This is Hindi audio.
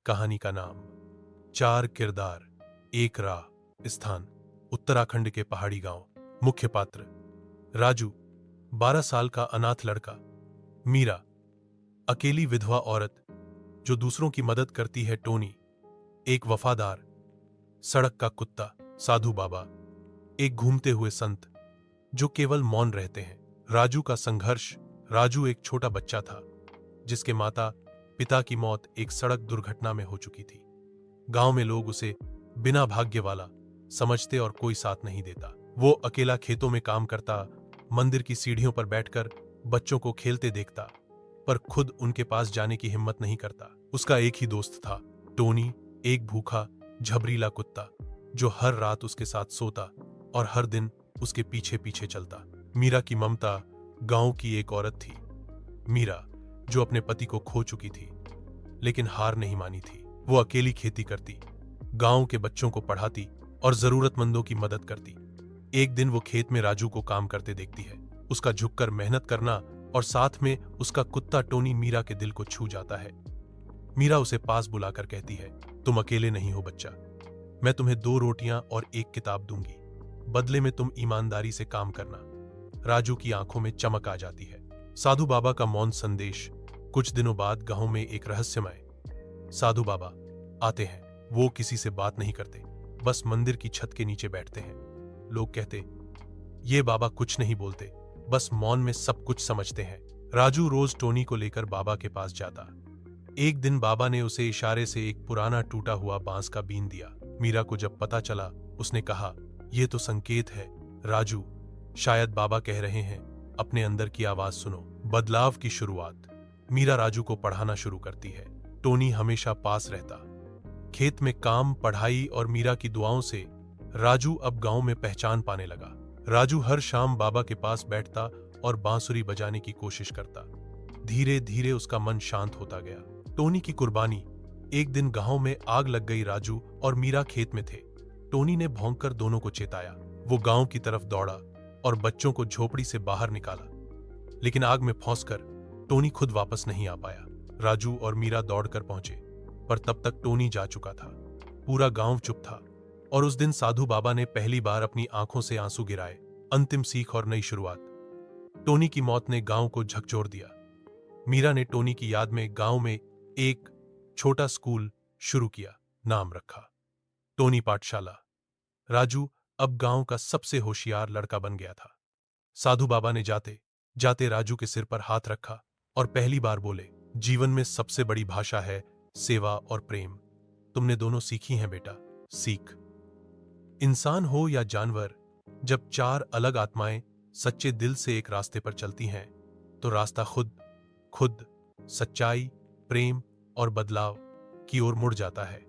कहानी का नाम 4 किरदार, एक राह। स्थान उत्तराखंड के पहाड़ी गांव। मुख्य पात्र राजू 12 साल का अनाथ लड़का, मीरा अकेली विधवा औरत जो दूसरों की मदद करती है, टोनी एक वफादार सड़क का कुत्ता, साधु बाबा एक घूमते हुए संत जो केवल मौन रहते हैं। राजू का संघर्ष। राजू एक छोटा बच्चा था जिसके माता पिता की मौत एक सड़क दुर्घटना में हो चुकी थी। गांव में लोग उसे बिना भाग्य वाला समझते और कोई साथ नहीं देता। वो अकेला खेतों में काम करता, मंदिर की सीढ़ियों पर बैठकर बच्चों को खेलते देखता, पर खुद उनके पास जाने की हिम्मत नहीं करता। उसका एक ही दोस्त था, टोनी, एक भूखा झबरीला कुत्ता जो हर रात उसके साथ सोता और हर दिन उसके पीछे पीछे चलता। मीरा की ममता गांव की एक औरत थी, मीरा जो अपने पति को खो चुकी थी लेकिन हार नहीं मानी थी। वो अकेली खेती करती, गांव के बच्चों को पढ़ाती और जरूरतमंदों की मदद करती। एक दिन वो खेत में राजू को काम करते देखती है। उसका झुककर मेहनत करना और साथ में उसका कुत्ता टोनी मीरा के दिल को छू जाता है। मीरा उसे पास बुलाकर कहती है, तुम अकेले नहीं हो बच्चा, मैं तुम्हें 2 रोटियां और 1 किताब दूंगी, बदले में तुम ईमानदारी से काम करना। राजू की आंखों में चमक आ जाती है। साधु बाबा का मौन संदेश। कुछ दिनों बाद गांव में एक रहस्यमय साधु बाबा आते हैं। वो किसी से बात नहीं करते, बस मंदिर की छत के नीचे बैठते हैं। लोग कहते, ये बाबा कुछ नहीं बोलते, बस मौन में सब कुछ समझते हैं। राजू रोज टोनी को लेकर बाबा के पास जाता। एक दिन बाबा ने उसे इशारे से एक पुराना टूटा हुआ बांस का बीन दिया। मीरा को जब पता चला, उसने कहा, यह तो संकेत है राजू, शायद बाबा कह रहे हैं, अपने अंदर की आवाज सुनो। बदलाव की शुरुआत। मीरा राजू को पढ़ाना शुरू करती है। टोनी हमेशा पास रहता। खेत में काम, पढ़ाई और मीरा की दुआओं से राजू अब गांव में पहचान पाने लगा। राजू हर शाम बाबा के पास बैठता और बांसुरी बजाने की कोशिश करता। धीरे धीरे उसका मन शांत होता गया। टोनी की कुर्बानी। एक दिन गांव में आग लग गई। राजू और मीरा खेत में थे। टोनी ने भौंककर दोनों को चेताया। वो गांव की तरफ दौड़ा और बच्चों को झोपड़ी से बाहर निकाला, लेकिन आग में फंसकर टोनी खुद वापस नहीं आ पाया। राजू और मीरा दौड़कर पहुंचे, पर तब तक टोनी जा चुका था। पूरा गांव चुप था और उस दिन साधु बाबा ने पहली बार अपनी आंखों से आंसू गिराए। अंतिम सीख और नई शुरुआत। टोनी की मौत ने गांव को झकझोर दिया। मीरा ने टोनी की याद में गांव में एक छोटा स्कूल शुरू किया। नाम रखा टोनी पाठशाला। राजू अब गांव का सबसे होशियार लड़का बन गया था। साधु बाबा ने जाते जाते राजू के सिर पर हाथ रखा और पहली बार बोले, जीवन में सबसे बड़ी भाषा है सेवा और प्रेम। तुमने दोनों सीखी हैं बेटा। सीख। इंसान हो या जानवर, जब 4 अलग आत्माएं सच्चे दिल से एक रास्ते पर चलती हैं तो रास्ता खुद खुद सच्चाई, प्रेम और बदलाव की ओर मुड़ जाता है।